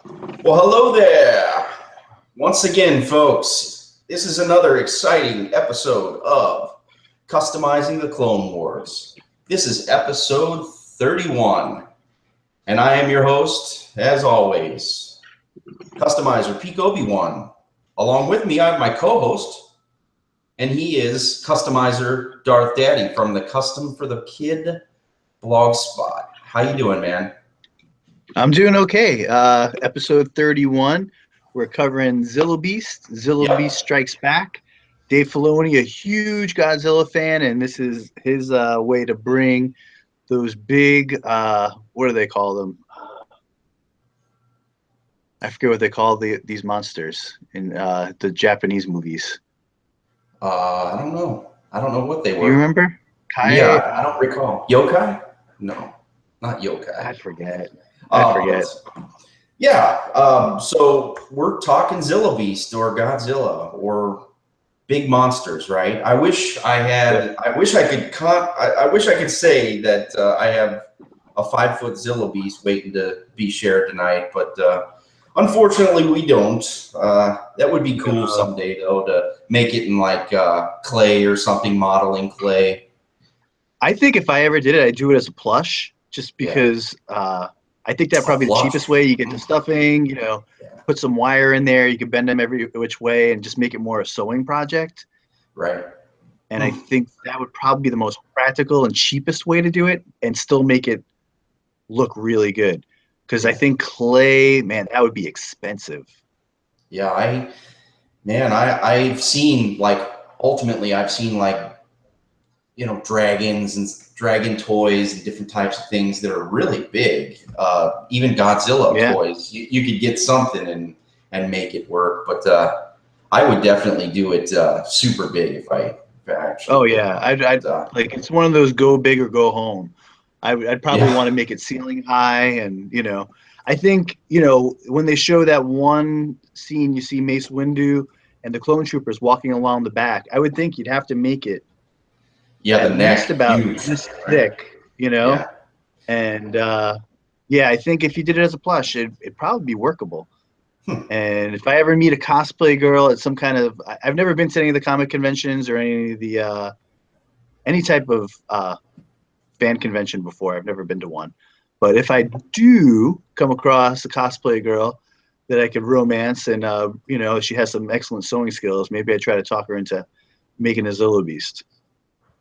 Well, hello there. Once again, folks, this is another exciting episode of Customizing the Clone Wars. This is episode 31, and I am your host, as always, Customizer Peak Obi-Wan. Along with me, I have my co-host, and he is Customizer Darth Daddy from the Custom for the Kid blog spot. How you doing, man? I'm doing okay. Episode 31, we're covering Zillo Beast. Zillo Beast Yep. Strikes Back. Dave Filoni, a huge Godzilla fan, and this is his way to bring those big, what do they call them? I forget what they call these monsters in the Japanese movies. I don't know. I don't know what they Do you were. remember? Yeah, I don't recall. Yokai? No, not yokai. I forget. I forget. So we're talking Zillo Beast or Godzilla or big monsters, right? I wish I could say that I have a 5-foot Zillo Beast waiting to be shared tonight, but unfortunately we don't. That would be cool someday, though, to make it in like clay or something, modeling clay. I think if I ever did it, I'd do it as a plush, just because I think that'd probably be the cheapest way. You get the stuffing, put some wire in there. You can bend them every which way and just make it more a sewing project. Right. And I think that would probably be the most practical and cheapest way to do it and still make it look really good. Because I think clay, man, that would be expensive. Yeah, I've seen I've seen dragons and dragon toys and different types of things that are really big. Even Godzilla toys, you could get something and make it work. But I would definitely do it super big if I actually. Oh yeah, I'd like it's one of those go big or go home. I'd probably want to make it ceiling high, and I think when they show that one scene, you see Mace Windu and the clone troopers walking along the back. I would think you'd have to make it the neck about huge, this thick, and I think if you did it as a plush, it'd probably be workable. And if I ever meet a cosplay girl at some kind of, I've never been to any of the comic conventions or any of the any type of fan convention before. I've never been to one, but if I do come across a cosplay girl that I could romance, and she has some excellent sewing skills, maybe I try to talk her into making a Zillo Beast.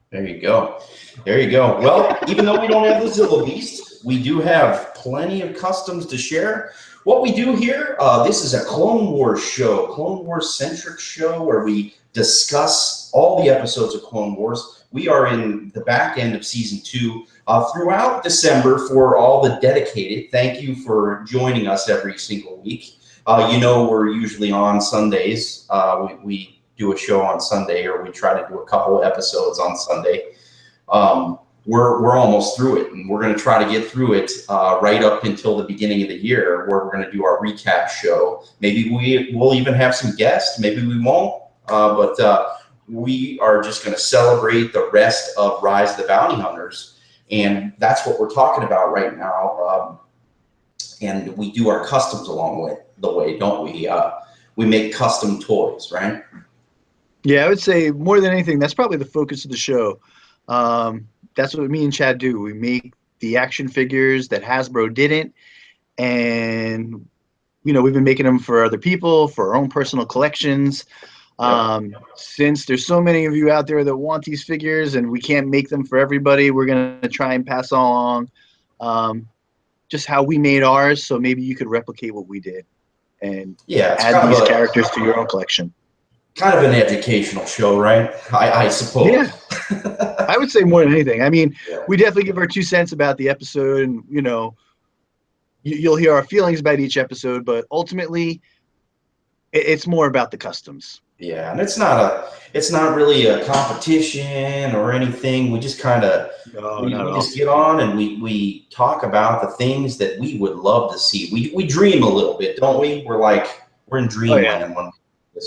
There you go. There you go. Well, even though we don't have the Zillo Beast, we do have plenty of customs to share. What we do here, this is a Clone Wars show, Clone Wars centric show where we discuss all the episodes of Clone Wars. We are in the back end of season 2 throughout December. For all the dedicated, thank you for joining us every single week. We're usually on Sundays. We do a show on Sunday, or we try to do a couple episodes on Sunday. We're almost through it, and we're going to try to get through it right up until the beginning of the year, where we're going to do our recap show. Maybe we'll even have some guests, maybe we won't, but we are just going to celebrate the rest of Rise of the Bounty Hunters, and that's what we're talking about right now. And we do our customs along the way, don't we? We make custom toys, right? Yeah, I would say more than anything, that's probably the focus of the show. That's what me and Chad do. We make the action figures that Hasbro didn't, and we've been making them for other people, for our own personal collections. Since there's so many of you out there that want these figures and we can't make them for everybody, we're going to try and pass along just how we made ours, so maybe you could replicate what we did and add these characters to your own collection. Kind of an educational show, right? I suppose. Yeah. I would say more than anything. I mean, we definitely give our 2 cents about the episode, and you'll hear our feelings about each episode, but ultimately it's more about the customs. Yeah, and it's not really a competition or anything. We just kind of just get on and we talk about the things that we would love to see. We dream a little bit, don't we? We're in dreamland when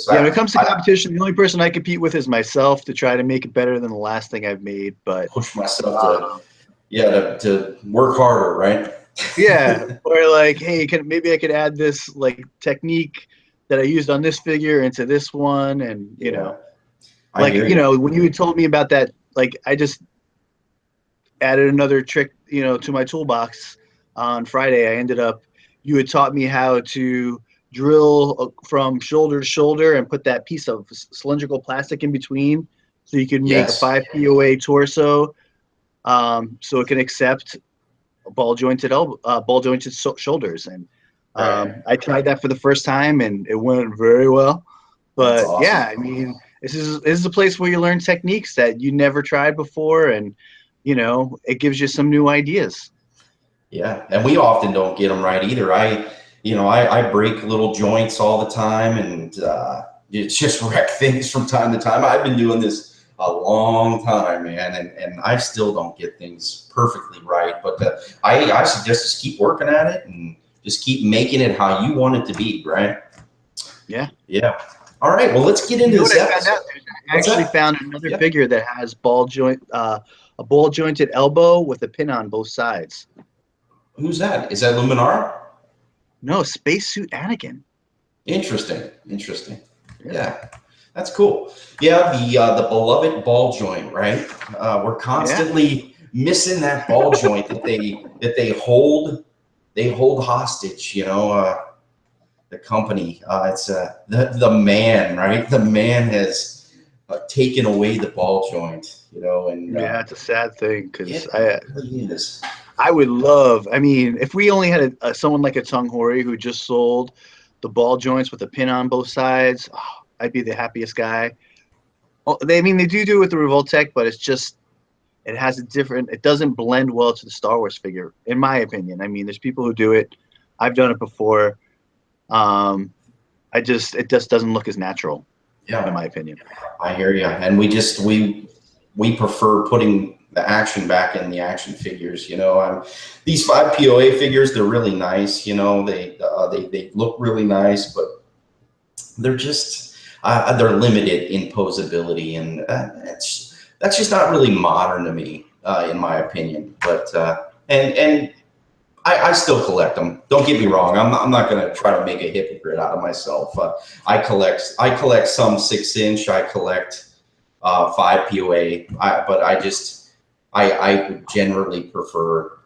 when it comes to competition, the only person I compete with is myself to try to make it better than the last thing I've made. But push myself to work harder, right? Yeah, or like, hey, maybe I could add this like technique that I used on this figure into this one, and Yeah, I like hear you. when you had told me about that, like I just added another trick, to my toolbox on Friday. I ended up, you had taught me how to drill from shoulder to shoulder and put that piece of cylindrical plastic in between, so you could make a Yes. 5 POA torso, so it can accept ball jointed shoulders. And Right. I tried that for the first time, and it went very well. That's But yeah, awesome. I mean, this is a place where you learn techniques that you never tried before, and it gives you some new ideas. Yeah, and we often don't get them right either. I break little joints all the time, and it's just wreck things from time to time. I've been doing this a long time, man, and I still don't get things perfectly right. But I suggest just keep working at it and just keep making it how you want it to be, right? Yeah. Yeah. All right. Well, let's get You into know what this I found episode. out? I What's actually that? found another Yeah. figure that has a ball jointed elbow with a pin on both sides. Who's that? Is that Luminara? No, spacesuit Anakin. Interesting. Interesting. Yeah. Yeah. That's cool. Yeah, the beloved ball joint, right? We're Yeah. constantly missing that ball joint that they hold hostage. The company. It's the man, right? The man has taken away the ball joint. And Yeah, it's a sad thing because it I really is. I would love. I mean, if we only had someone like a Tung Hori who just sold the ball joints with a pin on both sides, I'd be the happiest guy. Well, I mean, they do it with the Revoltech, but it has a different. It doesn't blend well to the Star Wars figure, in my opinion. I mean, there's people who do it. I've done it before. Um, it just doesn't look as natural, in Yeah, my opinion. I hear you. And we prefer putting the action back in the action figures. These 5 POA figures, they're really nice. They look really nice, but they're just they're limited in posability, and that's just not really modern to me, in my opinion. But and I still collect them. Don't get me wrong. I'm not going to try to make a hypocrite out of myself. I collect some 6-inch. I collect 5 POA. But I would generally prefer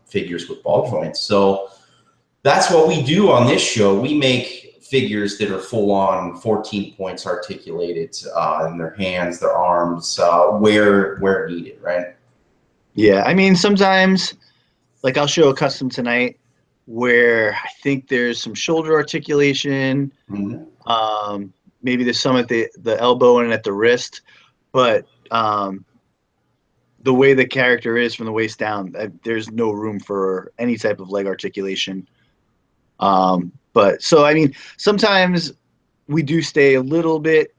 figures with ball joints. So that's what we do on this show. We make figures that are full on 14 points articulated in their hands, their arms, where needed, right? Yeah, I mean, sometimes like I'll show a custom tonight where I think there's some shoulder articulation. Mhm. Maybe there's some at the elbow and at the wrist, but the way the character is from the waist down, there's no room for any type of leg articulation. But so I mean, sometimes we do stay a little bit,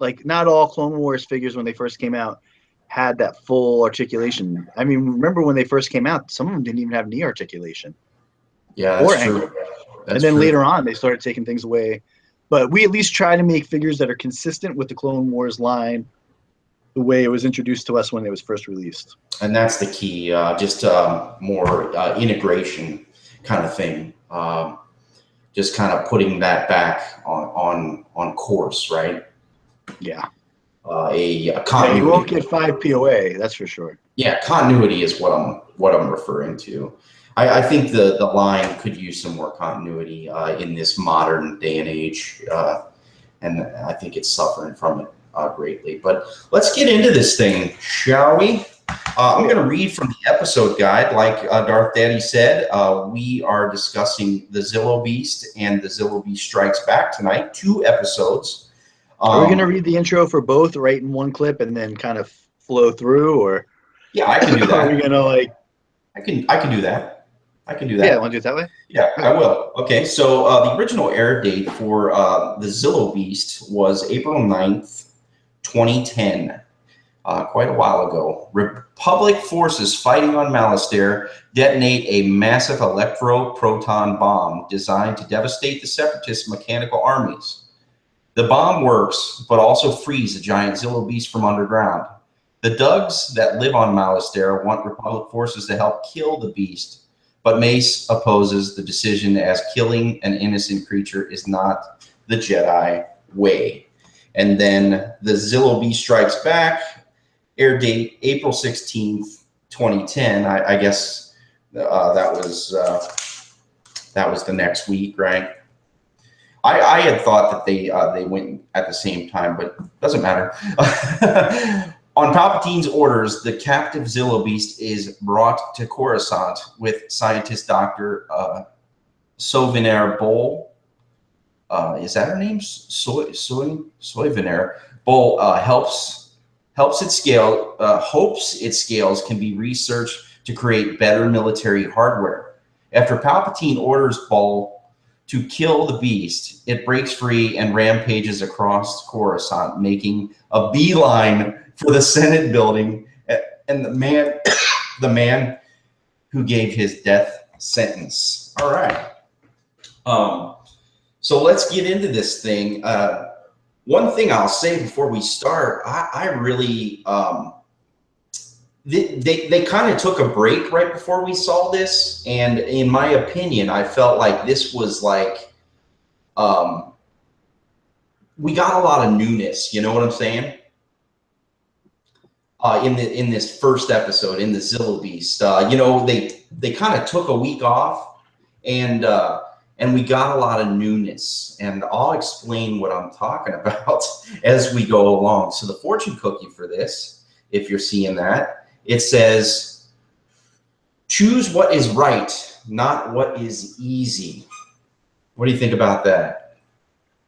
like not all Clone Wars figures when they first came out had that full articulation. I mean, remember when they first came out, some of them didn't even have knee articulation Yeah, or that's ankle. true. And That's then true. later on, they started taking things away. But we at least try to make figures that are consistent with the Clone Wars line, the way it was introduced to us when it was first released. And that's the key. Just more integration kind of thing. Just kind of putting that back on course, right? Yeah. A Yeah, you won't continuity. get 5 POA, that's for sure. Yeah, continuity is what I'm referring to. I think the line could use some more continuity in this modern day and age, and I think it's suffering from it greatly. But let's get into this thing, shall we? I'm going to read from the episode guide. Like Darth Daddy said, we are discussing the Zillo Beast and the Zillo Beast Strikes Back tonight. 2 episodes. Are we going to Um, read the intro for both right in one clip and then kind of flow through, or yeah, I can do are we that. going to like, I can do that. I can do yeah, that. want to do it that way? Yeah, Okay. I will. Okay, so the original air date for the Zillo Beast was April 9th, 2010. Quite a while ago. Republic forces fighting on Malastare detonate a massive electro-proton bomb designed to devastate the Separatist mechanical armies. The bomb works, but also frees the giant Zillo Beast from underground. The Dugs that live on Malastare want Republic forces to help kill the beast, but Mace opposes the decision as killing an innocent creature is not the Jedi way. And then the Zillo Beast Strikes Back, air date April 16th, 2010. I guess that was the next week, right? I had thought that they went at the same time, but doesn't matter. On Palpatine's orders, the captive Zillo Beast is brought to Coruscant with scientist Dr. Sovenair Bol. Is that her name? Sovenair Bol hopes its scales can be researched to create better military hardware. After Palpatine orders Bol to kill the beast, it breaks free and rampages across Coruscant, making a beeline for the Senate building and the man who gave his death sentence. All right. So let's get into this thing. One thing I'll say before we start, I really they kind of took a break right before we saw this, and in my opinion, I felt like this was like we got a lot of newness. You know what I'm saying? In this first episode, in the Zillo Beast, you know, they kind of took a week off, and we got a lot of newness, and I'll explain what I'm talking about as we go along. So the fortune cookie for this, if you're seeing that, it says, choose what is right, not what is easy. What do you think about that?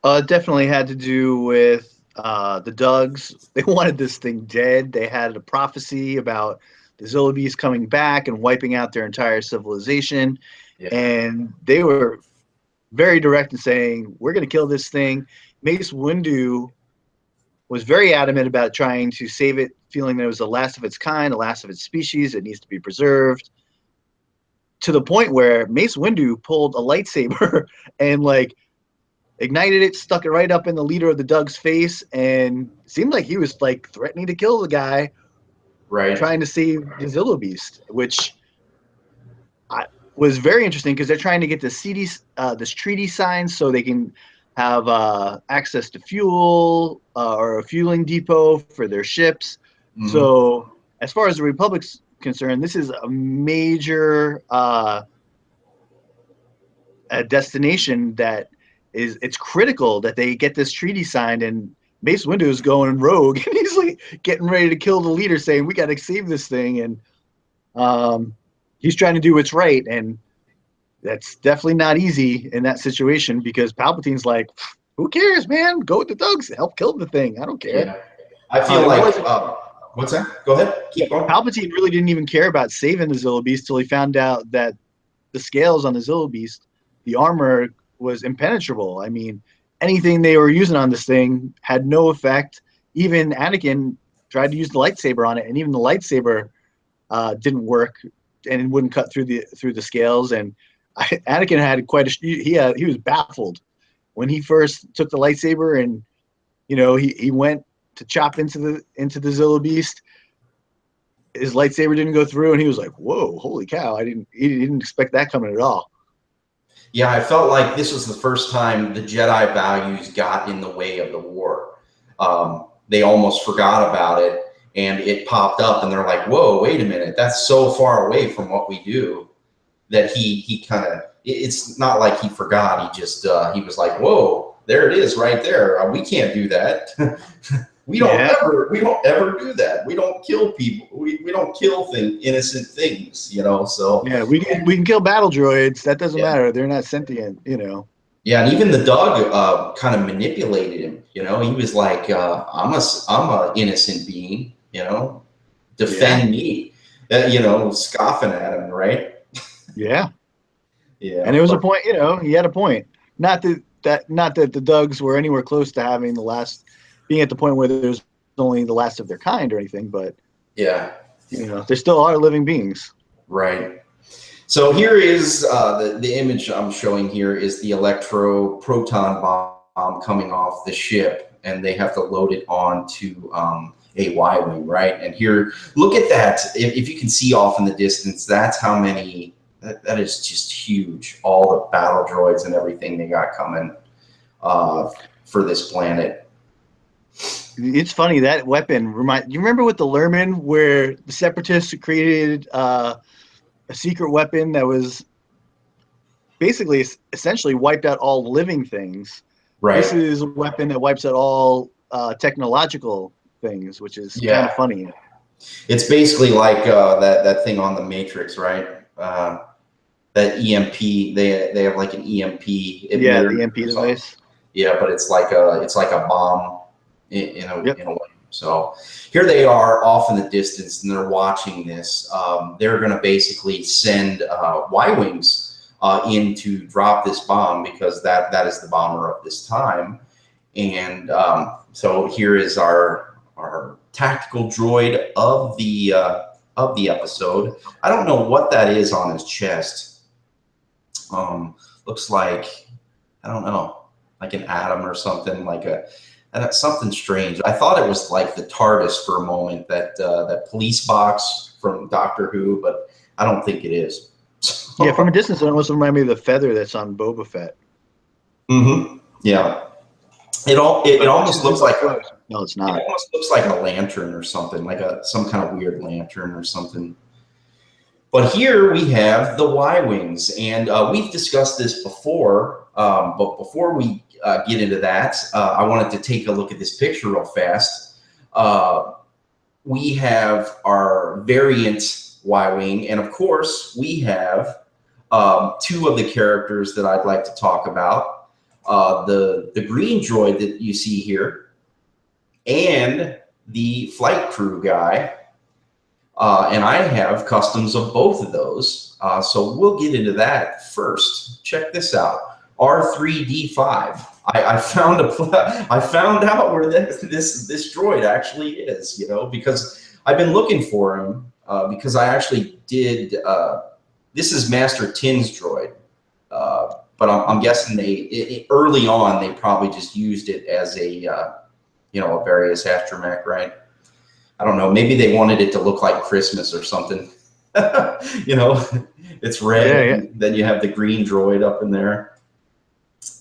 It definitely had to do with the Dugs. They wanted this thing dead. They had a prophecy about the Zillo Beast coming back and wiping out their entire civilization. Yeah. And they were very direct in saying, we're going to kill this thing. Mace Windu was very adamant about trying to save it, feeling that it was the last of its kind, the last of its species. It needs to be preserved. To the point where Mace Windu pulled a lightsaber and like ignited it, stuck it right up in the leader of the Dug's face, and it seemed like he was like threatening to kill the guy, right? Trying to save the Zillo Beast, which was very interesting because they're trying to get this treaty signed so they can have access to fuel or a fueling depot for their ships. Mm-hmm. So as far as the Republic's concerned, this is a major a destination that it's critical that they get this treaty signed, and Mace Windu is going rogue and he's like getting ready to kill the leader, saying we got to save this thing, and he's trying to do what's right, and that's definitely not easy in that situation because Palpatine's like, who cares, man? Go with the Thugs, help kill the thing. I don't care. Yeah. I feel like what's that? Go ahead. Keep going. Palpatine really didn't even care about saving the Zillo Beast till he found out that the scales on the Zillo Beast, the armor was impenetrable. I mean, anything they were using on this thing had no effect. Even Anakin tried to use the lightsaber on it, and even the lightsaber didn't work, and it wouldn't cut through the scales. And Anakin had quite he was baffled when he first took the lightsaber, and you know he went to chop into the Zillo Beast. His lightsaber didn't go through, and he was like, "Whoa, holy cow! He didn't expect that coming at all." Yeah, I felt like this was the first time the Jedi values got in the way of the war. They almost forgot about it, and it popped up, and they're like, "Whoa, wait a minute! That's so far away from what we do." That he kind of, it's not like he forgot. He just he was like, "Whoa, there it is, right there. We can't do that. we don't ever do that. We don't kill people. We don't kill innocent things, you know." So yeah, we can kill battle droids. That doesn't matter. They're not sentient, you know. Yeah, and even the Dug kind of manipulated him. You know, he was like, I'm a innocent being. You know, defend me. You know, scoffing at him, right? Yeah. Yeah. And it was a point, you know, he had a point. Not that the Dugs were anywhere close to having being at the point where there's only the last of their kind or anything, but yeah, you know, there still are living beings. Right. So here is the image I'm showing here is the electro-proton bomb coming off the ship, and they have to load it onto a Y-wing, right? And here, look at that. If you can see off in the distance, that's how many that is just huge. All the battle droids and everything they got coming for this planet. It's funny, that weapon you remember with the Lerman where the Separatists created a secret weapon that was basically essentially wiped out all living things. Right. This is a weapon that wipes out all technological things, which is kind of funny. It's basically like that thing on the Matrix, right? That EMP. They have like an EMP emitter. Yeah, the EMP device. Yeah, but it's like a bomb in a way. So here they are off in the distance, and they're watching this. They're going to basically send Y-wings in to drop this bomb, because that is the bomber of this time. And so here is our tactical droid of the episode. I don't know what that is on his chest. Looks like, I don't know, like an atom or something, like something strange. I thought it was like the TARDIS for a moment, that police box from Doctor Who, but I don't think it is. Yeah, from a distance, it almost reminds me of the feather that's on Boba Fett. Mm-hmm. Yeah. It almost looks like no, it's not. It almost looks like a lantern or something, like some kind of weird lantern or something. But here we have the Y-wings, and we've discussed this before. But before we get into that, I wanted to take a look at this picture real fast. We have our variant Y-wing, and of course, we have two of the characters that I'd like to talk about. The green droid that you see here, and the flight crew guy. And I have customs of both of those. So we'll get into that first. Check this out. R3D5. I found out where this droid actually is, because I've been looking for him, because I actually did, this is Master Tin's droid. But I'm guessing early on, they probably just used it as a various astromech, right? I don't know. Maybe they wanted it to look like Christmas or something. It's red. Yeah. And then you have the green droid up in there.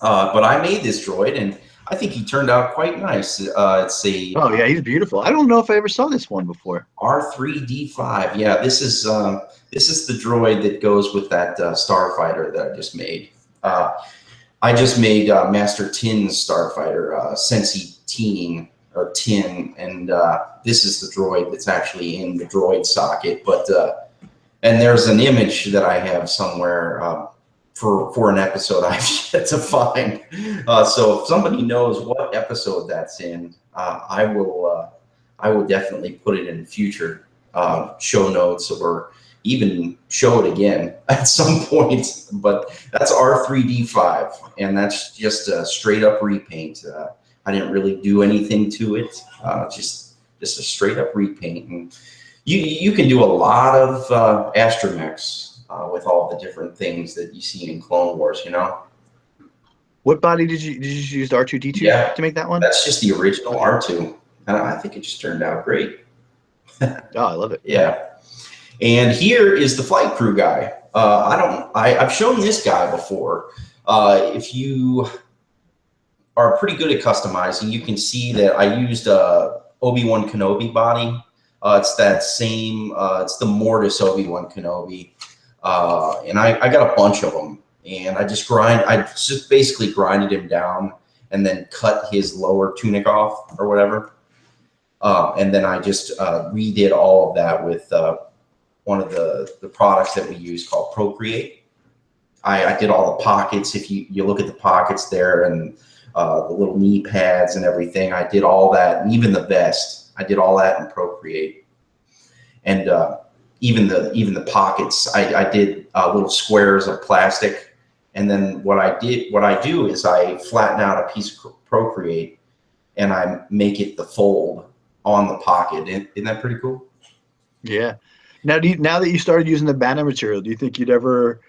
But I made this droid, and I think he turned out quite nice. It's a oh yeah, he's beautiful. I don't know if I ever saw this one before. R3D5. Yeah, this is the droid that goes with that starfighter that I just made. I just made Master Tin's starfighter, Sensi Teen. Or tin, and this is the droid that's actually in the droid socket. But and there's an image that I have somewhere for an episode I've yet to find. So if somebody knows what episode that's in, I will definitely put it in future show notes, or even show it again at some point. But that's R3D5, and that's just a straight up repaint. I didn't really do anything to it, just a straight up repaint. And you can do a lot of astromechs with all the different things that you see in Clone Wars, What body did you use R2D2 to make that one? That's just the original R2. And I think it just turned out great. Oh, I love it. Yeah. And here is the flight crew guy. I've shown this guy before. If you are pretty good at customizing, you can see that I used Obi-Wan Kenobi body. It's that same, it's the Mortis Obi-Wan Kenobi. And I got a bunch of them, and I just basically grinded him down and then cut his lower tunic off or whatever. And then I just redid all of that with one of the products that we use called Procreate. I did all the pockets. If you look at the pockets there, and the little knee pads and everything, I did all that, and even the vest, I did all that in Procreate. And even the pockets, I did little squares of plastic. And then what I do is I flatten out a piece of Procreate, and I make it the fold on the pocket. Isn't that pretty cool? Yeah. Now that you started using the banner material, do you think you'd ever,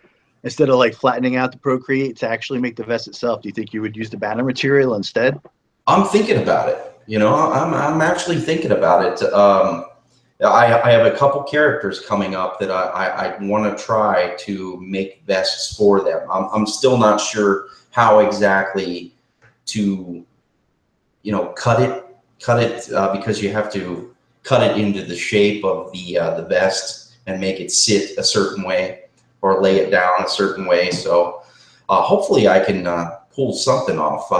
instead of like flattening out the Procreate to actually make the vest itself, do you think you would use the banner material instead? I'm thinking about it. I'm actually thinking about it. I have a couple characters coming up that I want to try to make vests for them. I'm still not sure how exactly to, cut it because you have to cut it into the shape of the vest and make it sit a certain way or lay it down a certain way. So hopefully I can pull something off.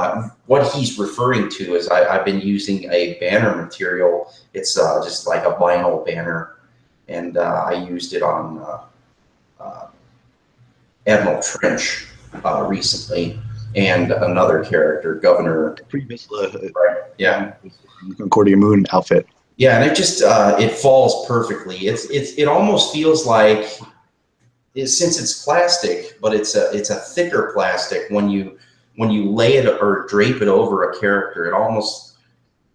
What he's referring to is I've been using a banner material. It's just like a vinyl banner, and I used it on Admiral Trench recently, and another character, Governor. Previous, Right. Yeah. Concordia Moon outfit. Yeah, and it just it falls perfectly. It almost feels like, since it's plastic, but it's a thicker plastic. When you lay it or drape it over a character, it almost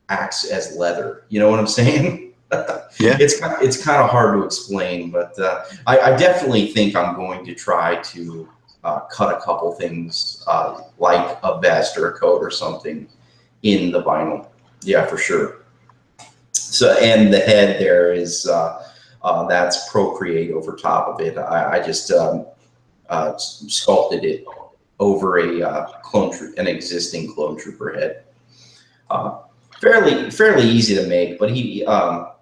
acts as leather. You know what I'm saying? Yeah. It's kind of hard to explain, but I definitely think I'm going to try to cut a couple things like a vest or a coat or something in the vinyl. Yeah, for sure. So, and the head there is that's Procreate over top of it. I just sculpted it over an existing clone trooper head. Fairly easy to make, but he was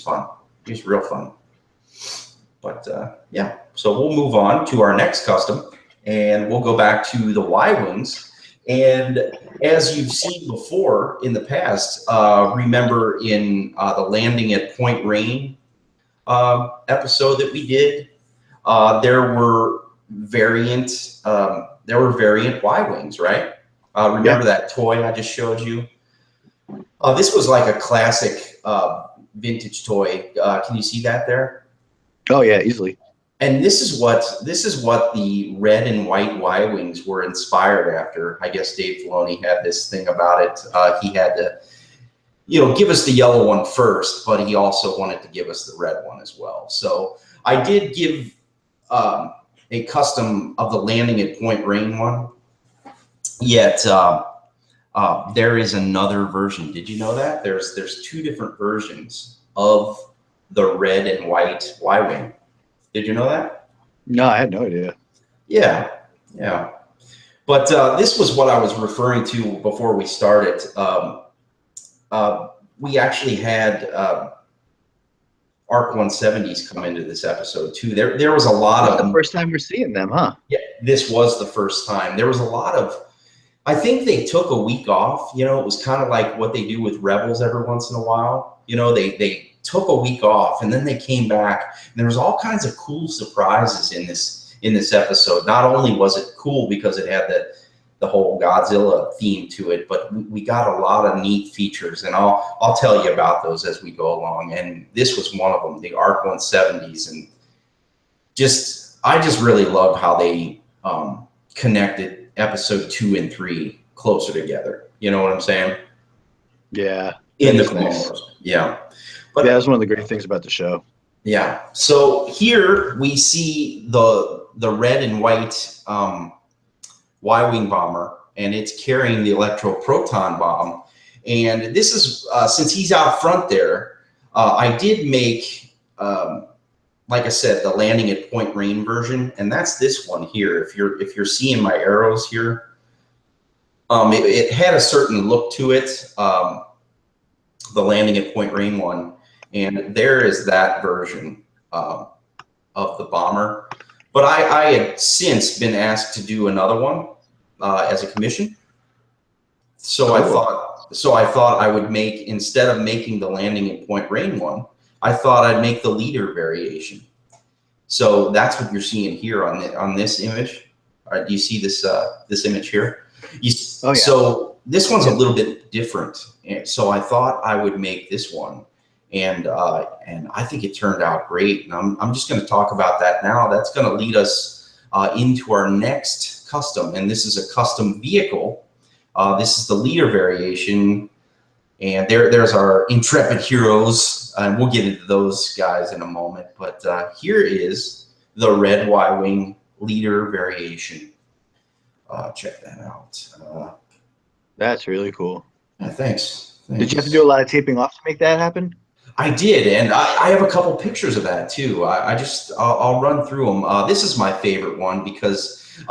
fun. He was real fun. But yeah, so we'll move on to our next custom, and we'll go back to the Y-wings. And as you've seen before in the past, remember in the landing at Point Rain episode that we did, there were variant Y-wings, right? Remember that toy I just showed you? This was like a classic vintage toy. Can you see that there? Oh yeah, easily. And this is what the red and white Y-wings were inspired after. I guess Dave Filoni had this thing about it. He had to, give us the yellow one first, but he also wanted to give us the red one as well. So I did give a custom of the landing at Point Rain one. Yet there is another version. Did you know that? There's two different versions of the red and white Y-wing. Did you know that? No, I had no idea. Yeah. But this was what I was referring to before we started. We actually had ARC 170s come into this episode too. There was a lot of them. The first time we're seeing them, huh? Yeah, this was the first time. There was a lot of. I think they took a week off. It was kind of like what they do with Rebels every once in a while. They took a week off and then they came back, and there was all kinds of cool surprises in this episode. Not only was it cool because it had the whole Godzilla theme to it, but we got a lot of neat features, and I'll tell you about those as we go along. And this was one of them, the ARC 170s, and I just really love how they connected episode 2 and 3 closer together. You know what I'm saying? Yeah. In the Clone Wars. Yeah. But yeah, that's one of the great things about the show. Yeah. So here we see the red and white Y-wing bomber, and it's carrying the electroproton bomb. And this is since he's out front there, I did make like I said, the landing at Point Rain version, and that's this one here. If you're seeing my arrows here, it had a certain look to it. The landing at Point Rain one. And there is that version of the bomber. But I had since been asked to do another one as a commission. So cool. I thought I would make, instead of making the landing at Point Rain one, I thought I'd make the leader variation. So that's what you're seeing here on this image. All right, do you see this this image here? Oh, yeah. So this one's a little bit different. And so I thought I would make this one. And I think it turned out great. And I'm just going to talk about that now. That's going to lead us into our next custom. And this is a custom vehicle. This is the leader variation. And there's our intrepid heroes. And we'll get into those guys in a moment. But here is the red Y-wing leader variation. Check that out. That's really cool. Thanks. Did you have to do a lot of taping off to make that happen? I did, and I have a couple pictures of that too. I'll run through them. This is my favorite one because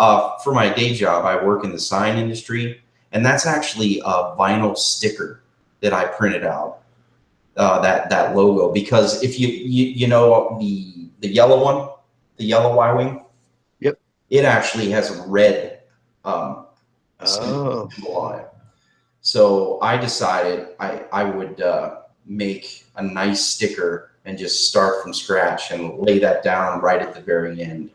for my day job, I work in the sign industry, and that's actually a vinyl sticker that I printed out. That logo, because if you know the yellow one, the yellow Y-wing, Yep. it actually has a red symbol on it. So I decided I would make a nice sticker and just start from scratch and lay that down right at the very end.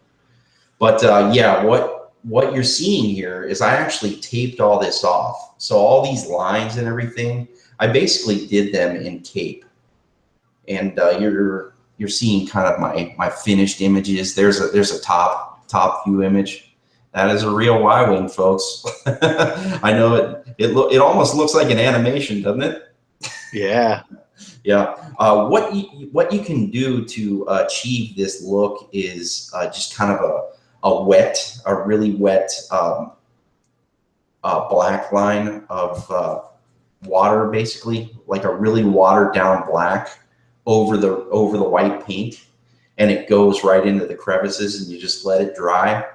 But yeah, what you're seeing here is I actually taped all this off. So all these lines and everything, I basically did them in tape. And you're seeing kind of my finished images. There's a top view image. That is a real Y-wing, folks. I know it almost looks like an animation, doesn't it? Yeah. Yeah. What you can do to achieve this look is just kind of a really wet black line of water, basically, like a really watered down black over the white paint, and it goes right into the crevices, and you just let it dry.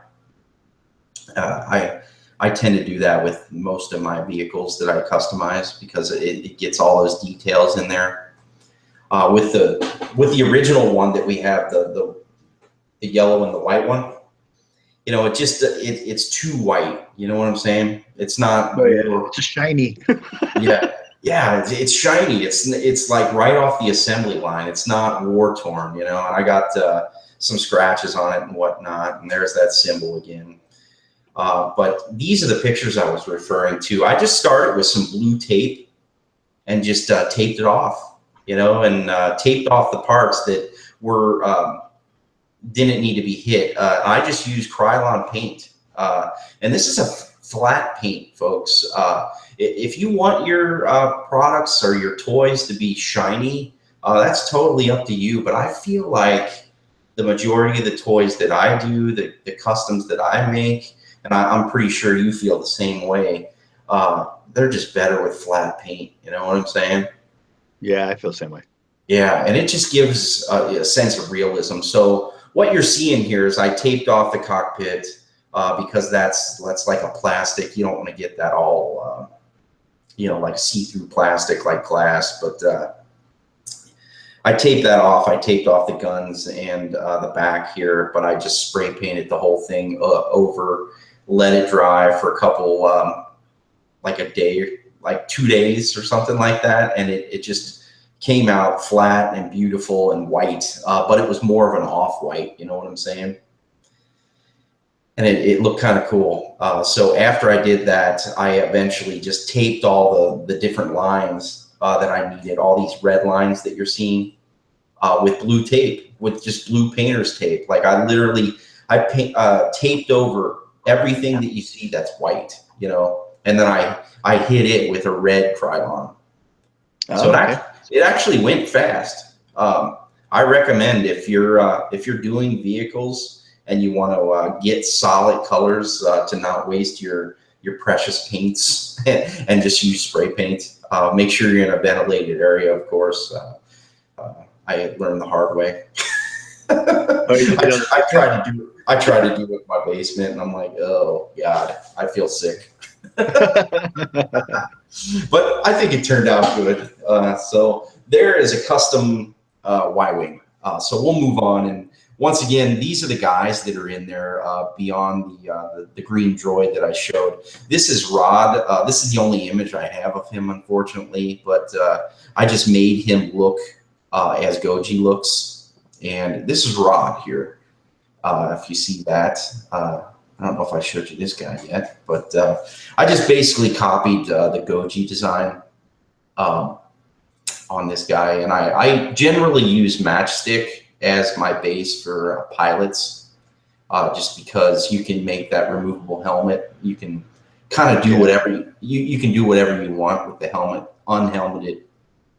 I tend to do that with most of my vehicles that I customize because it gets all those details in there. With the original one that we have, the yellow and the white one, you know, it's too white. You know what I'm saying? It's not. Oh, yeah. It's just shiny. Yeah. Yeah, it's shiny. It's like right off the assembly line. It's not war torn, you know. And I got some scratches on it and whatnot. And there's that symbol again. But these are the pictures I was referring to. I just started with some blue tape and just taped it off, you know, and taped off the parts that were didn't need to be hit. I just used Krylon paint, and this is a flat paint, folks. If you want your products or your toys to be shiny, that's totally up to you. But I feel like the majority of the toys that I do, the customs that I make, and I'm pretty sure you feel the same way, they're just better with flat paint. You know what I'm saying? Yeah, I feel the same way. Yeah, and it just gives a sense of realism. So what you're seeing here is I taped off the cockpit because that's like a plastic. You don't want to get that all, you know, like see-through plastic like glass. But I taped that off. I taped off the guns and the back here, but I just spray painted the whole thing over, let it dry for a couple, like a day, like 2 days or something like that. And it just came out flat and beautiful and white, but it was more of an off-white, you know what I'm saying? And it looked kind of cool. So after I did that, I eventually just taped all the different lines that I needed, all these red lines that you're seeing with blue tape, with just blue painter's tape. Like I literally, taped over everything that you see that's white, you know, and then I hit it with a red Krylon. So it actually went fast. I recommend if you're doing vehicles and you want to get solid colors to not waste your precious paints and just use spray paint. Make sure you're in a ventilated area, of course. I learned the hard way. I tried to do it in my basement, and I'm like, oh God, I feel sick. But I think it turned out good. So there is a custom Y-wing. So we'll move on. And once again, these are the guys that are in there beyond the green droid that I showed. This is Rod. This is the only image I have of him, unfortunately. But I just made him look as Goji looks. And this is Rod here. If you see that. I don't know if I showed you this guy yet, but I just basically copied the Goji design on this guy. And I generally use matchstick as my base for pilots, just because you can make that removable helmet. You can kind of do whatever you can do whatever you want with the helmet, unhelmeted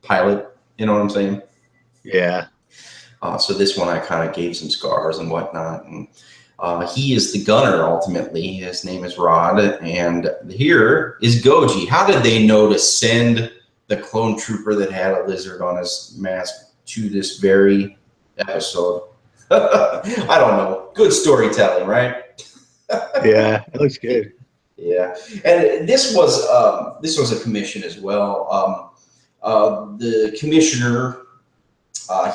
pilot. You know what I'm saying? Yeah. So this one I kind of gave some scars and whatnot. And he is the gunner ultimately. His name is Rod. And here is Goji. How did they know to send the clone trooper that had a lizard on his mask to this very episode. I don't know. Good storytelling, right? Yeah, it looks good. Yeah, and this was a commission as well. The commissioner,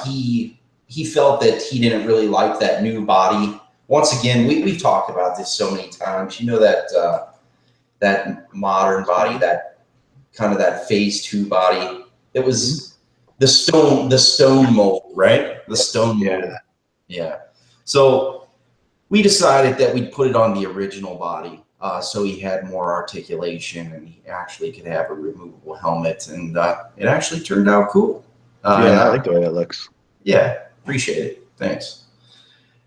he felt that he didn't really like that new body. Once again, we've talked about this so many times. You know that that modern body, that kind of that phase 2 body. It was the stone mold, right? The stone mold. Yeah. Yeah. So we decided that we'd put it on the original body, so he had more articulation and he actually could have a removable helmet, and it actually turned out cool. Yeah, I like the way that looks. Yeah, appreciate it. Thanks.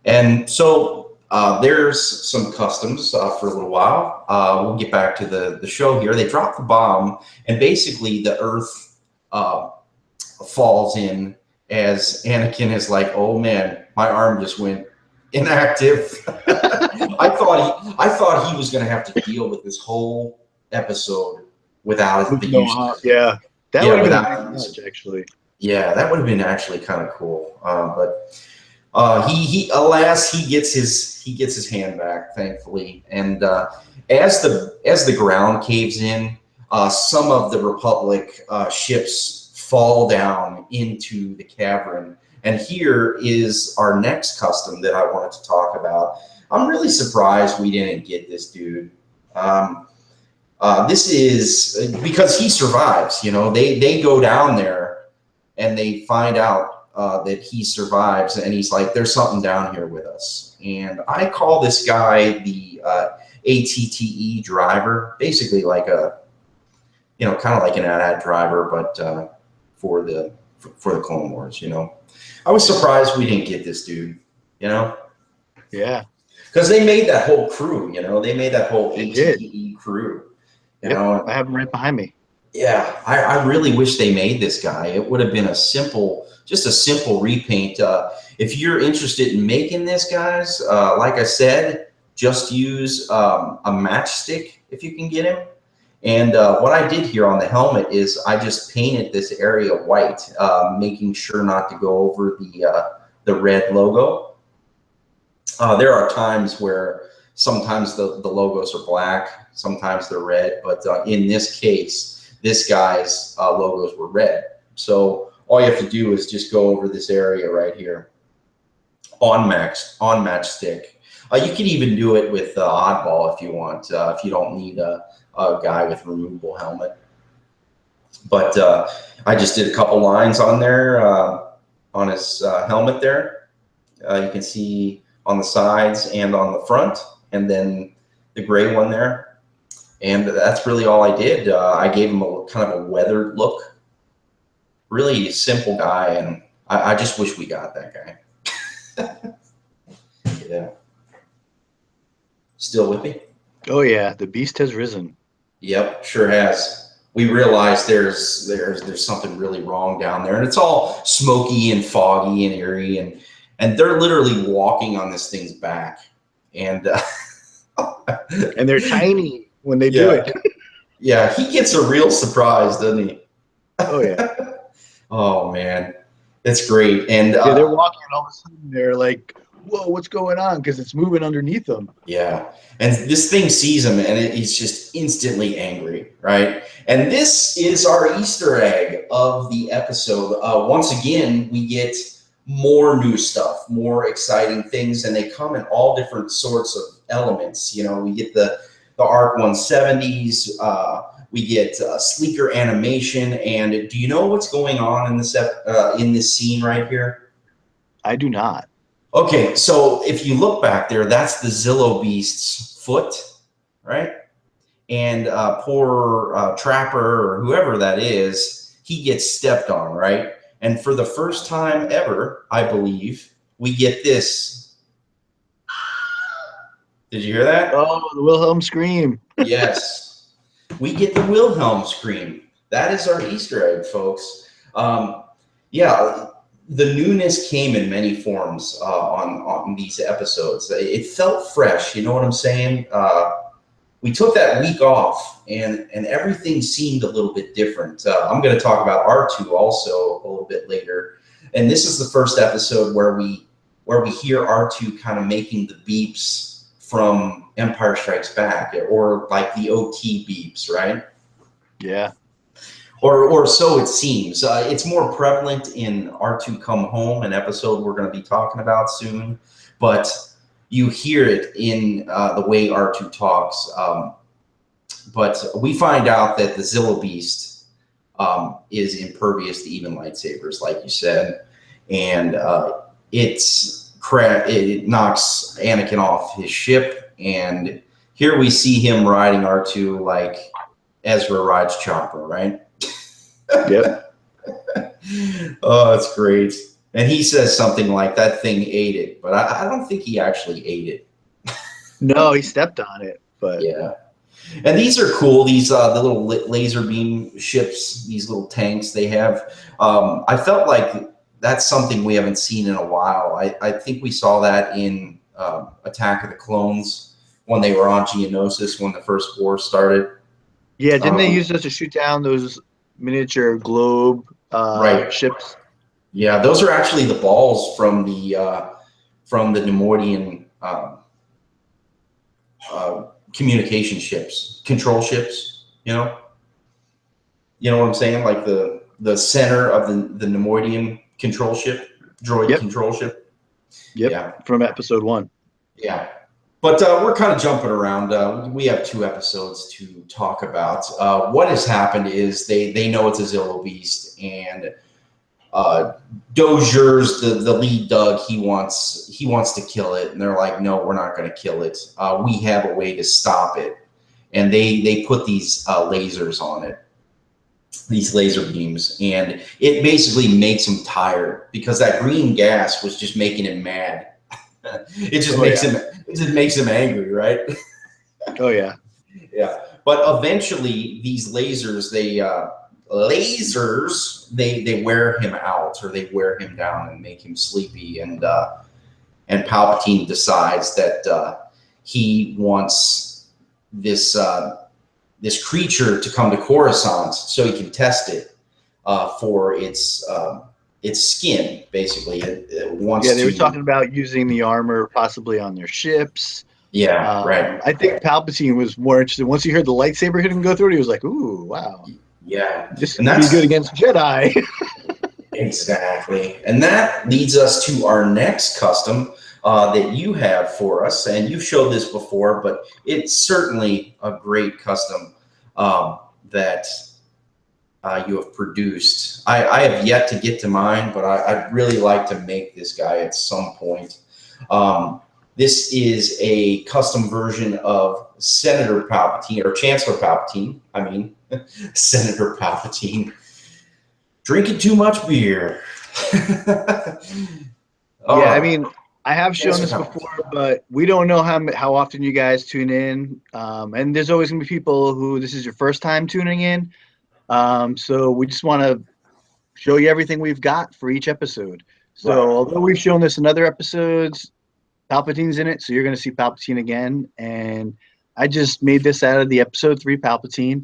And so there's some customs for a little while. We'll get back to the show here. They drop the bomb, and basically the Earth falls in as Anakin is like, "Oh man, my arm just went inactive." I thought he was going to have to deal with this whole episode without the use. Yeah, that would have been much, actually. Yeah, that would have been actually kind of cool. But he alas, he gets his hand back, thankfully. And as the ground caves in, some of the Republic ships fall down into the cavern. And here is our next custom that I wanted to talk about. I'm really surprised we didn't get this dude. This is because he survives. You know, they go down there and they find out that he survives, and he's like, "There's something down here with us." And I call this guy the ATTE driver, basically like a, kind of like an AT-AT driver, but for the Clone Wars. I was surprised we didn't get this dude. Yeah. Because they made that whole crew, they made that whole ATTE crew. I have him right behind me. Yeah, I really wish they made this guy. It would have been just a simple repaint. If you're interested in making this, guys, like I said, just use a matchstick if you can get him. And what I did here on the helmet is I just painted this area white, making sure not to go over the red logo. There are times where sometimes the logos are black, sometimes they're red, but in this case, this guy's logos were red. So all you have to do is just go over this area right here on matchstick. You can even do it with oddball if you want, if you don't need a guy with removable helmet. But I just did a couple lines on there on his helmet there. You can see on the sides and on the front, and then the gray one there. And that's really all I did. I gave him a kind of a weathered look. Really simple guy, and I just wish we got that guy. Yeah. Still with me? Oh yeah, the beast has risen. Yep, sure has. We realized there's something really wrong down there, and it's all smoky and foggy and eerie, and they're literally walking on this thing's back, and and they're tiny when they do it. Yeah, he gets a real surprise, doesn't he? Oh yeah. Oh man, it's great. And they're walking, and all of a sudden they're like, "Whoa, what's going on?" Because it's moving underneath them. Yeah, and this thing sees him, and it's just instantly angry, right? And this is our Easter egg of the episode. Once again, we get more new stuff, more exciting things, and they come in all different sorts of elements. We get the ARC 170s. We get sleeker animation. And do you know what's going on in this scene right here? I do not. Okay, so if you look back there, that's the Zillo Beast's foot, right? And poor Trapper or whoever that is, he gets stepped on, right? And for the first time ever, I believe, we get this. Did you hear that? Oh, the Wilhelm scream. Yes. We get the Wilhelm scream. That is our Easter egg, folks. Yeah, the newness came in many forms on these episodes. It felt fresh, you know what I'm saying? We took that week off, and everything seemed a little bit different. I'm going to talk about R2 also a little bit later. And this is the first episode where we hear R2 kind of making the beeps from Empire Strikes Back, or like the OT beeps, right? Yeah. Or so it seems. It's more prevalent in R2 Come Home, an episode we're going to be talking about soon. But you hear it in the way R2 talks. But we find out that the Zillo Beast is impervious to even lightsabers, like you said. And it knocks Anakin off his ship. And here we see him riding R2 like Ezra rides Chopper, right? Yep. Oh, that's great. And he says something like, that thing ate it. But I don't think he actually ate it. No, he stepped on it. But yeah. And these are cool. These the little laser beam ships, these little tanks they have. I felt like that's something we haven't seen in a while. I think we saw that in Attack of the Clones when they were on Geonosis when the first war started. yeah, didn't they use those to shoot down those miniature globe Right. ships? Yeah, those are actually the balls from the Nemoidian communication ships, control ships. You know what I'm saying? Like the center of the Nemoidian control ship, droid control ship. Yep. Yeah. From episode 1. Yeah. But we're kind of jumping around. We have 2 episodes to talk about. What has happened is they know it's a Zillo Beast, and Dozier's the lead Doug. He wants to kill it, and they're like, no, we're not going to kill it. We have a way to stop it, and they put these lasers on it, these laser beams, and it basically makes him tired because that green gas was just making him mad. It just makes him angry, right? Oh yeah. Yeah. But eventually these lasers, they wear him out, or they wear him down and make him sleepy, and Palpatine decides that he wants this creature to come to Coruscant so he can test it for its skin, basically. It wants they were talking about using the armor possibly on their ships. Yeah, right. I think Palpatine was more interested. Once he heard the lightsaber hit him go through it, he was like, ooh, wow. Yeah. This would be good against Jedi. Exactly. And that leads us to our next custom that you have for us. And you've showed this before, but it's certainly a great custom that you have produced. I have yet to get to mine, but I'd really like to make this guy at some point. This is a custom version of Senator Palpatine, or Chancellor Palpatine. I mean, Senator Palpatine. Drinking too much beer. Yeah, I mean, I have shown this before, but we don't know how often you guys tune in. And there's always going to be people who this is your first time tuning in. So we just want to show you everything we've got for each episode. So although we've shown this in other episodes, Palpatine's in it, so you're going to see Palpatine again. And I just made this out of the episode 3 Palpatine.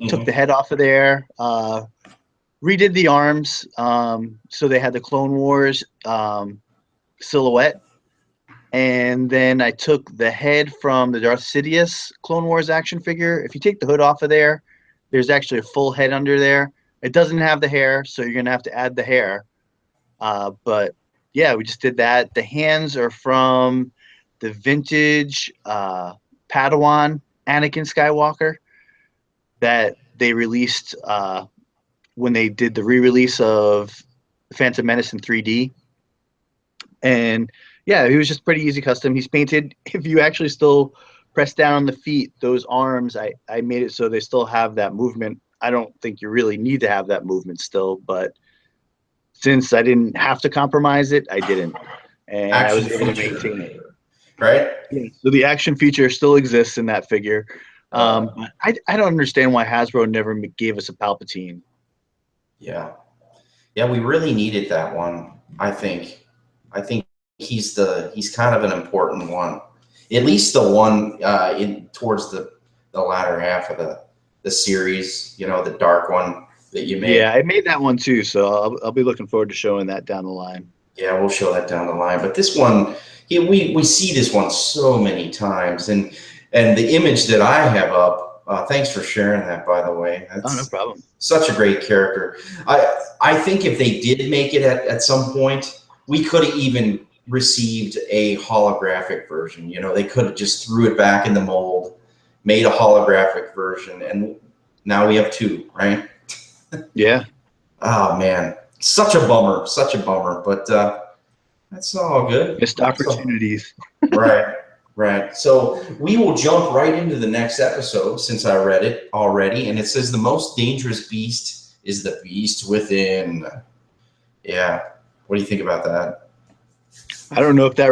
Took the head off of there. Redid the arms, so they had the Clone Wars silhouette. And then I took the head from the Darth Sidious Clone Wars action figure. If you take the hood off of there, there's actually a full head under there. It doesn't have the hair, so you're going to have to add the hair. But yeah, we just did that. The hands are from the vintage Padawan Anakin Skywalker that they released when they did the re-release of Phantom Menace in 3D. And yeah, he was just pretty easy custom. He's painted. If you actually still press down on the feet, those arms, I made it so they still have that movement. I don't think you really need to have that movement still, but since I didn't have to compromise it, I didn't. And I was able to maintain it. Right? Yeah, so the action feature still exists in that figure. I don't understand why Hasbro never gave us a Palpatine. Yeah. Yeah, we really needed that one, I think. I think he's kind of an important one. At least the one towards the latter half of the series, the dark one. that you made. Yeah, I made that one too, so I'll be looking forward to showing that down the line. Yeah, we'll show that down the line. But this one, we see this one so many times, and the image that I have up. Thanks for sharing that, by the way. Oh, no That's problem. such a great character. I think if they did make it at some point, we could have even received a holographic version. You know, they could have just threw it back in the mold, made a holographic version, and now we have two, right? Yeah. Oh man, such a bummer, such a bummer. But that's all good. Missed opportunities. Right, right. So we will jump right into the next episode since I read it already, and it says the most dangerous beast is the beast within. Yeah. What do you think about that? I don't know if that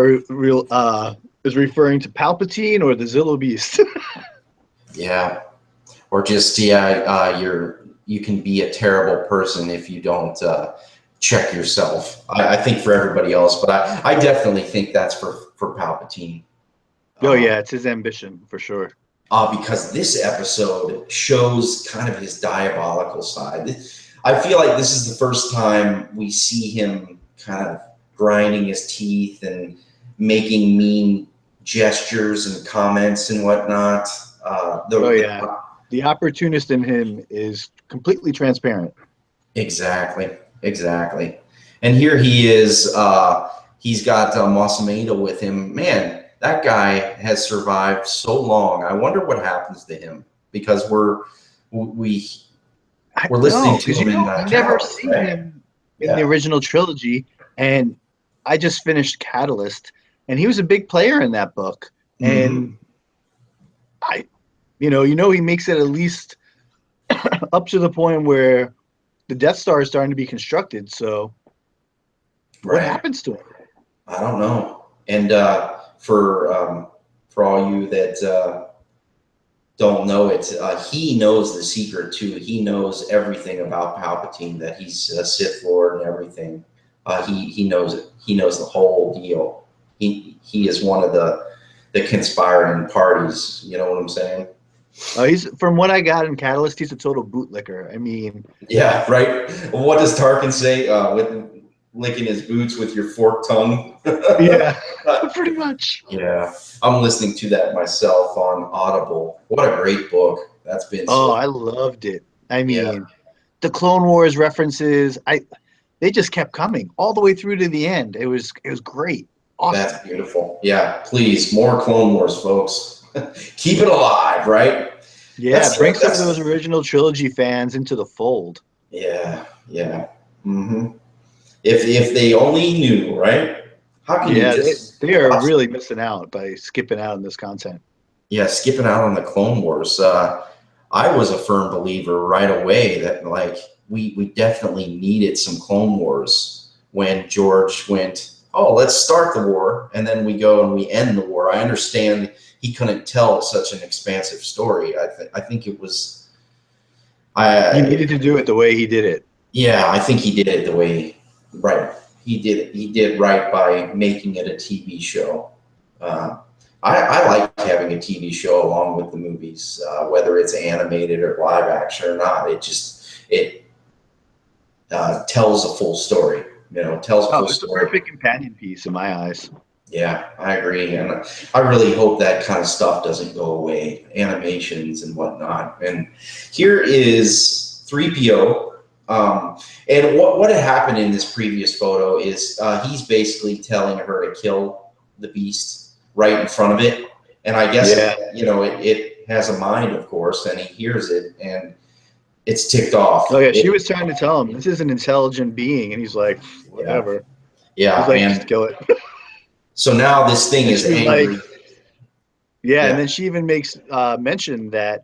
is referring to Palpatine or the Zillo Beast. Yeah. Or just you can be a terrible person if you don't check yourself. I think for everybody else, but I definitely think that's for Palpatine. Oh yeah, it's his ambition for sure. Because this episode shows kind of his diabolical side. I feel like this is the first time we see him kind of grinding his teeth and making mean gestures and comments and whatnot. The opportunist in him is completely transparent. Exactly. And here he is. He's got Masameda with him. Man, that guy has survived so long. I wonder what happens to him because we're listening to him in I never seen him in the original trilogy, and I just finished Catalyst, and he was a big player in that book. And he makes it at least up to the point where the Death Star is starting to be constructed. So what happens to him? I don't know. And for all you that don't know it, he knows the secret too. He knows everything about Palpatine, that he's a Sith Lord and everything. He knows it. He knows the whole deal. He is one of the conspiring parties. You know what I'm saying? He's, from what I got in Catalyst, he's a total bootlicker. I mean, yeah, right. What does Tarkin say? With licking his boots with your forked tongue. Yeah, pretty much. Yeah, I'm listening to that myself on Audible. What a great book that's been. I loved it. I mean, the Clone Wars references, they just kept coming all the way through to the end. It was great. Awesome. That's beautiful. Yeah, please, more Clone Wars, folks. Keep it alive, right? Yeah, bring some of those original trilogy fans into the fold. Yeah. If they only knew, right? How can you just? They are really missing out by skipping out on this content. Yeah, skipping out on the Clone Wars. I was a firm believer right away that we definitely needed some Clone Wars when George went, oh, let's start the war, and then we go and we end the war. I understand he couldn't tell such an expansive story. I think it was. He needed to do it the way he did it. Yeah, I think he did it the way. Right. He did right by making it a TV show. I like having a TV show along with the movies, whether it's animated or live action or not. It tells a full story. Tells a full it's story. A perfect companion piece in my eyes. Yeah, I agree, and I really hope that kind of stuff doesn't go away, animations and whatnot. And here is 3PO. And what had happened in this previous photo is he's basically telling her to kill the beast right in front of it. And I guess, it has a mind, of course, and he hears it and it's ticked off. Oh, yeah, she was trying to tell him this is an intelligent being. And he's like, whatever. Yeah, he's like, just kill it. So now this thing is angry. And then she even makes mention that,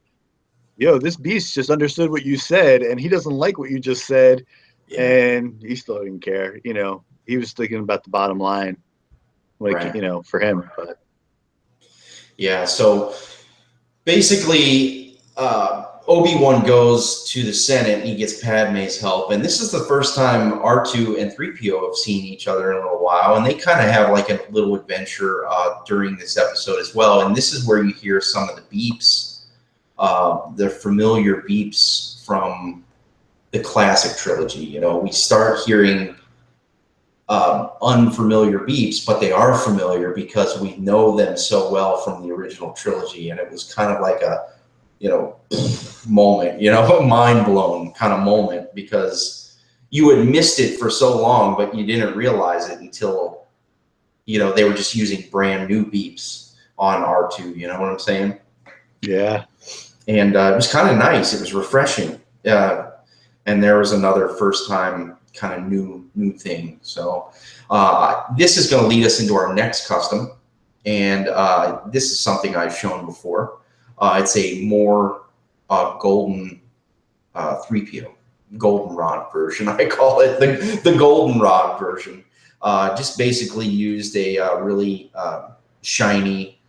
this beast just understood what you said, and he doesn't like what you just said, and he still didn't care. He was thinking about the bottom line, for him. But yeah, so basically, Obi-Wan goes to the Senate and he gets Padme's help, and this is the first time R2 and 3PO have seen each other in a little while, and they kind of have like a little adventure during this episode as well. And this is where you hear some of the beeps. The familiar beeps from the classic trilogy. You know, we start hearing unfamiliar beeps, but they are familiar because we know them so well from the original trilogy. And it was kind of like a, you know, moment, you know, a mind blown kind of moment, because you had missed it for so long, but you didn't realize it until, you know, they were just using brand new beeps on R2. You know what I'm saying? Yeah. And it was kind of nice. It was refreshing. And there was another first time kind of new thing. So this is going to lead us into our next custom. And this is something I've shown before. It's a more golden 3PO, goldenrod version. I call it the goldenrod version. Just basically used a really shiny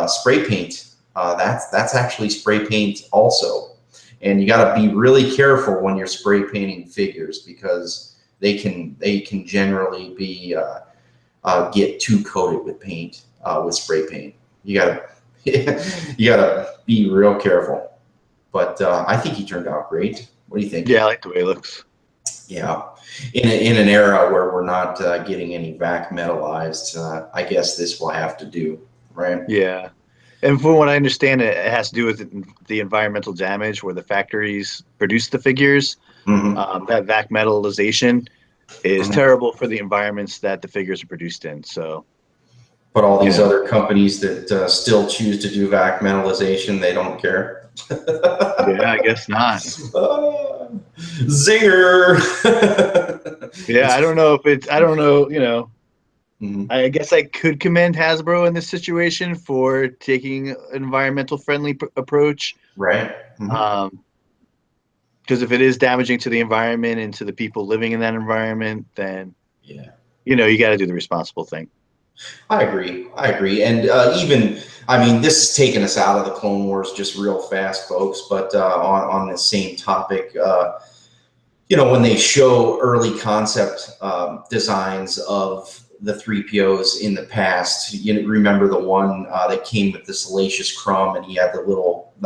spray paint. That's actually spray paint also. And you got to be really careful when you're spray painting figures, because they can generally be get too coated with paint, with spray paint. You gotta you gotta be real careful. But I think he turned out great. What do you think? Yeah, I like the way it looks. Yeah, in an era where we're not getting any vac metallized, I guess this will have to do, right? Yeah. And from what I understand, it has to do with the environmental damage where the factories produce the figures. Mm-hmm. That vac metallization is Mm-hmm. terrible for the environments that the figures are produced in. So, But all these you know, other companies that still choose to do vac metallization, they don't care. yeah, I guess not. Zinger. Yeah, I don't know if it's, I don't know, Mhm. I guess I could commend Hasbro in this situation for taking an environmental friendly approach. Right. Mhm. Because if it is damaging to the environment and to the people living in that environment, then, Yeah. you got to do the responsible thing. I agree. I agree. And even, I mean, this is taking us out of the Clone Wars just real fast, folks. But on the same topic, you know, when they show early concept designs of the 3POs in the past, you remember the one that came with the Salacious Crumb, and he had the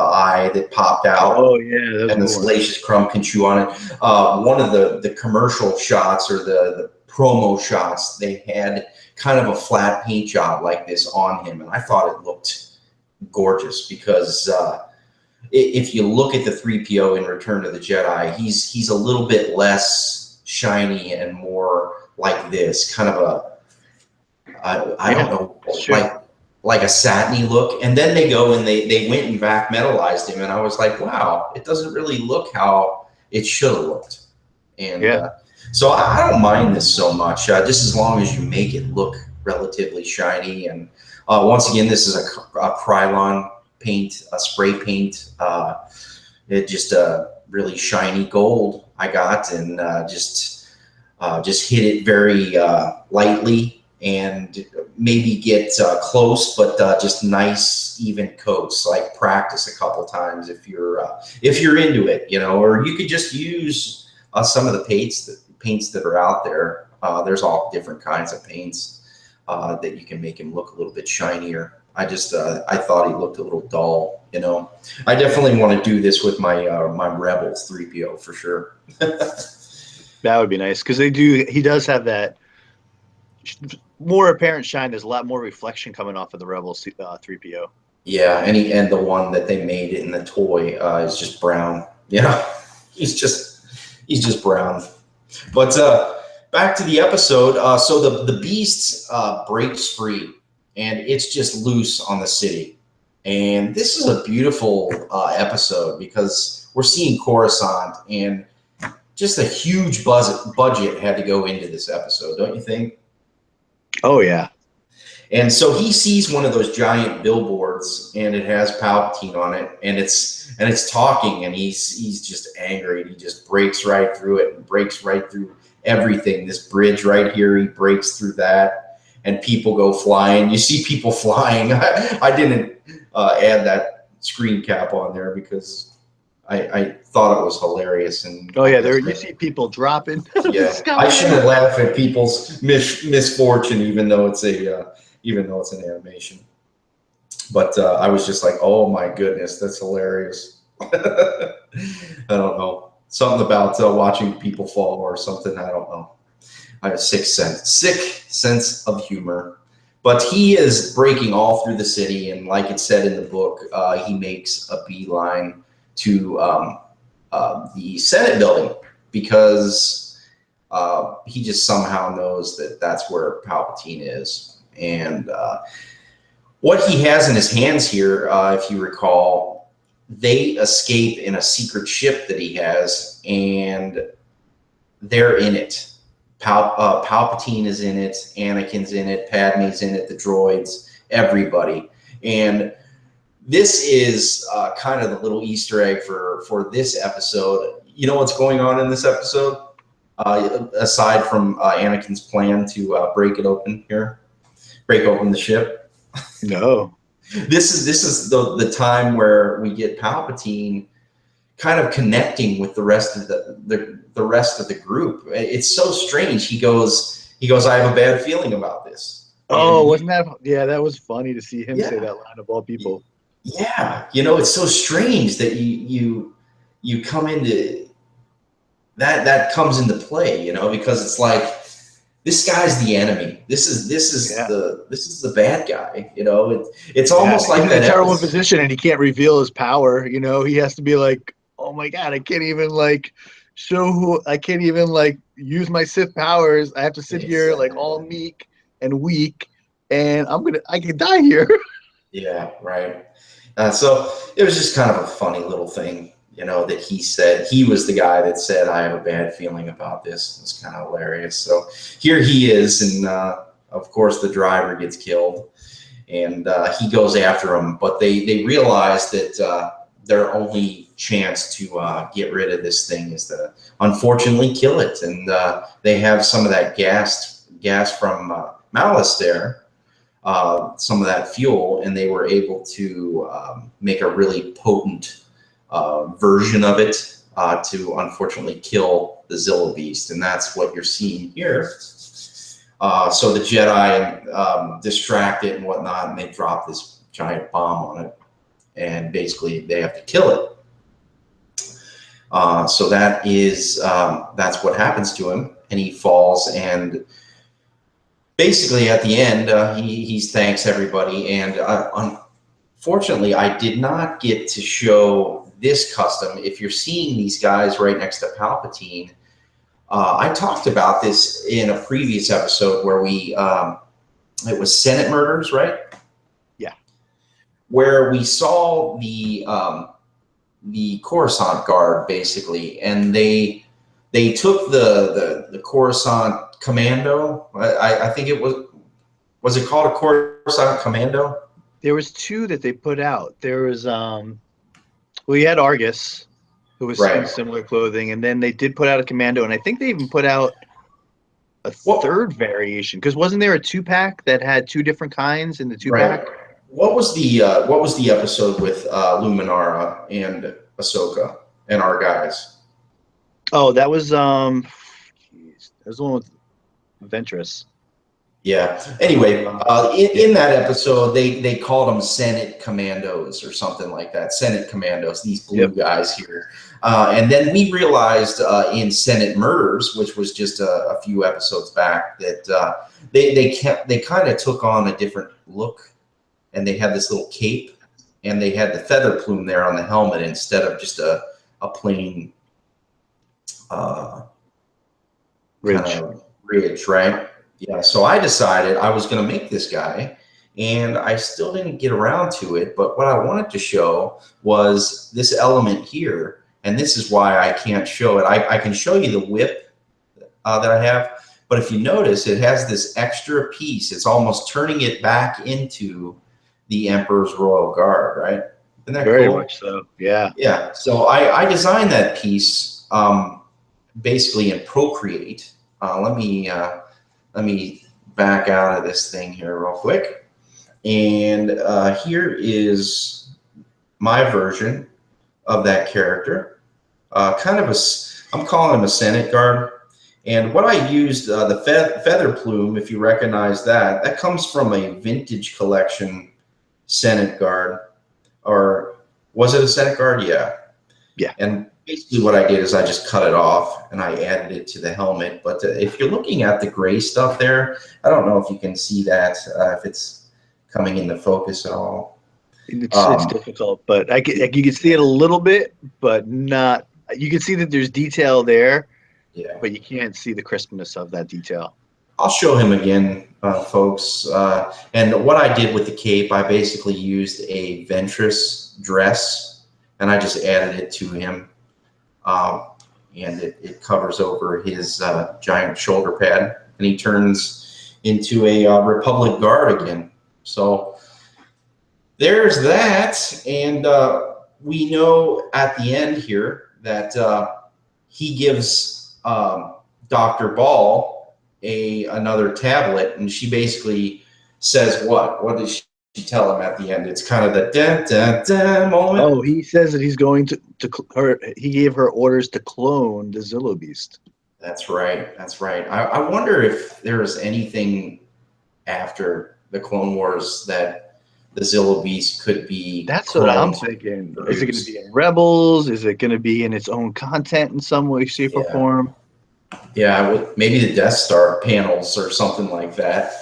eye that popped out. Oh yeah, that was And a the good one. Salacious Crumb can chew on it. One of the commercial shots, or the promo shots, they had kind of a flat paint job like this on him, and I thought it looked gorgeous, because if you look at the 3PO in Return of the Jedi, he's a little bit less shiny and more like this, kind of I don't know, Sure. like a satiny look. And then they go and they went and vac metallized him, and I was like, wow, it doesn't really look how it should have looked. And Yeah. so I don't mind this so much, just as long as you make it look relatively shiny. And once again, this is a Krylon paint, a spray paint. It just a really shiny gold I got, and just hit it very lightly, and maybe get close, but just nice even coats. Like practice a couple times if you're into it, you know. Or you could just use some of the paints that are out there. There's all different kinds of paints that you can make him look a little bit shinier. I just I thought he looked a little dull, you know. I definitely want to do this with my my Rebels 3PO for sure. That would be nice because he does have that more apparent shine. There's a lot more reflection coming off of the Rebels 3PO. Yeah, and the one that they made in the toy is just brown. Yeah, he's just brown. But back to the episode. So the beast breaks free, and it's just loose on the city. And this is a beautiful episode, because we're seeing Coruscant, and just a huge budget had to go into this episode, don't you think? Oh yeah. And so he sees one of those giant billboards, and it has Palpatine on it, and it's talking, and he's just angry, and he just breaks right through it, and breaks right through everything. This bridge right here, he breaks through that, and people go flying. You see people flying. I didn't add that screen cap on there because I thought it was hilarious. And Oh yeah, you see people dropping. Yeah, I shouldn't laugh at people's misfortune, even though it's an animation. But I was just like, oh my goodness, that's hilarious. I don't know. something about watching people fall or something. I don't know. I have a sick sense of humor. But he is breaking all through the city, and like it said in the book, he makes a beeline to the Senate building because he just somehow knows that that's where Palpatine is. And what he has in his hands here, if you recall, they escape in a secret ship that he has, and they're in it. Palpatine is in it, Anakin's in it, Padme's in it, the droids, everybody. And this is kind of the little Easter egg for this episode. You know what's going on in this episode? Aside from Anakin's plan to break open the ship. No. This is the time where we get Palpatine kind of connecting with the rest of the rest of the group. It's so strange. He goes, I have a bad feeling about this. Oh, wasn't that? Yeah, that was funny to see him say that line of all people. Yeah, it's so strange that you come into that comes into play, because it's like this guy's the enemy. This is the bad guy. It's almost like he's that in a terrible position, and he can't reveal his power. He has to be like, oh my God, I can't even use my Sith powers. I have to sit here like all meek and weak, and I can die here. Yeah, right. So it was just kind of a funny little thing, that he said. He was the guy that said, I have a bad feeling about this. It's kind of hilarious. So here he is, and of course the driver gets killed, and he goes after him, but they realize that their only chance to get rid of this thing is to unfortunately kill it. And they have some of that gas from Malice there, some of that fuel, and they were able to make a really potent version of it to unfortunately kill the Zillo Beast. And that's what you're seeing here. So the Jedi distract it and whatnot, and they drop this giant bomb on it. And basically they have to kill it. So that's what happens to him, and he falls. And basically at the end, he thanks everybody. And unfortunately, I did not get to show this custom. If you're seeing these guys right next to Palpatine, I talked about this in a previous episode where it was Senate murders, right? Where we saw the Coruscant Guard basically, and they took the Coruscant Commando. I think it was it called a Coruscant Commando? There was two that they put out. There was we had Argus, who was in similar clothing, and then they did put out a Commando, and I think they even put out a third variation, because wasn't there a 2-pack that had two different kinds in the 2-pack? What was the episode with Luminara and Ahsoka and our guys? Oh, that was the one with Ventress. Yeah. Anyway, in that episode, they called them Senate Commandos or something like that. Senate Commandos, these blue guys here. And then we realized in Senate Murders, which was just a few episodes back, that they kind of took on a different look. And they had this little cape, and they had the feather plume there on the helmet instead of just a plain ridge, right? Yeah. So I decided I was going to make this guy, and I still didn't get around to it. But what I wanted to show was this element here, and this is why I can't show it. I can show you the whip that I have, but if you notice, it has this extra piece. It's almost turning it back into the Emperor's Royal Guard, right? Isn't that very cool? much so. Yeah. Yeah. So I designed that piece basically in Procreate. Let me back out of this thing here real quick. And here is my version of that character. I'm calling him a Senate Guard. And what I used, the feather plume, if you recognize that comes from a vintage collection Senate Guard. Or was it a Senate Guard? Yeah. Yeah. And basically what I did is I just cut it off and I added it to the helmet. But if you're looking at the gray stuff there, I don't know if you can see that, if it's coming into focus at all. It's difficult, but you can see it a little bit, but not. You can see that there's detail there, Yeah. but you can't see the crispness of that detail. I'll show him again, folks. And what I did with the cape, I basically used a Ventress dress, and I just added it to him. And it covers over his giant shoulder pad, and he turns into a Republic Guard again. So there's that. And we know at the end here that he gives Dr. Ball another tablet, and she basically says what does she tell him at the end? It's kind of the dun, dun, dun moment. Oh, he says that he's going to he gave her orders to clone the Zillo Beast. That's right. I wonder if there's anything after the Clone Wars that the Zillo Beast could be. That's what I'm thinking. Is it going to be in Rebels? Is it going to be in its own content in some way, shape, or form? Yeah, maybe the Death Star panels or something like that.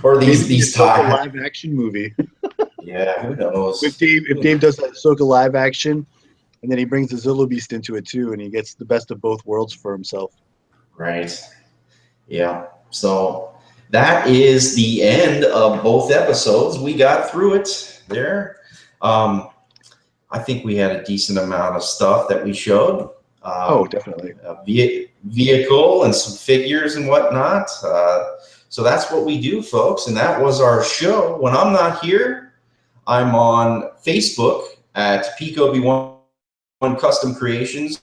Or these live action movie. Yeah, who knows? If Dave does that Ahsoka live action, and then he brings the Zillo Beast into it too, and he gets the best of both worlds for himself. Right. Yeah. So that is the end of both episodes. We got through it there. I think we had a decent amount of stuff that we showed. Oh, definitely. A vehicle and some figures and whatnot. So that's what we do, folks. And that was our show. When I'm not here, I'm on Facebook at PeakObi1 Custom Creations,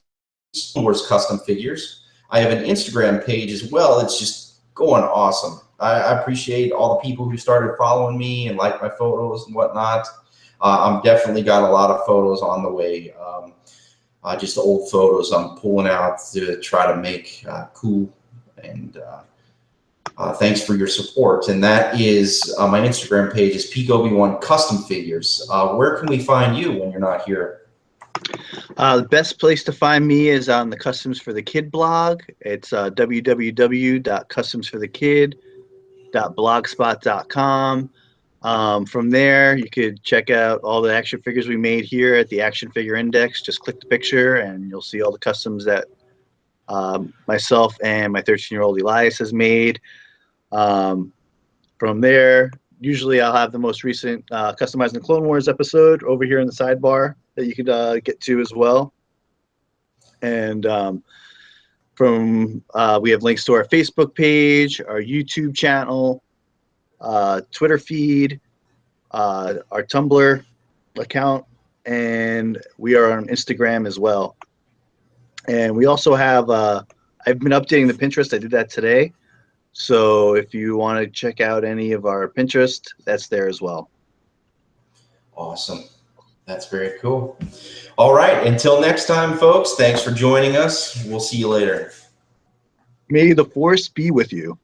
Wars Custom Figures. I have an Instagram page as well. It's just going awesome. I appreciate all the people who started following me and like my photos and whatnot. I'm definitely got a lot of photos on the way. Just old photos I'm pulling out to try to make cool. And thanks for your support. And that is my Instagram page is PeakObi1 Custom Figures. Where can we find you when you're not here? The best place to find me is on the Customs for the Kid blog. It's www.customsforthekid.blogspot.com. From there, you could check out all the action figures we made here at the Action Figure Index. Just click the picture, and you'll see all the customs that myself and my 13-year-old Elias has made. From there, usually I'll have the most recent Customizing the Clone Wars episode over here in the sidebar that you could get to as well. And we have links to our Facebook page, our YouTube channel, Twitter feed, our Tumblr account, and we are on Instagram as well. And we also have I've been updating the Pinterest. I did that today. So if you want to check out any of our Pinterest, that's there as well. Awesome. That's very cool. All right. Until next time, folks, thanks for joining us. We'll see you later. May the Force be with you.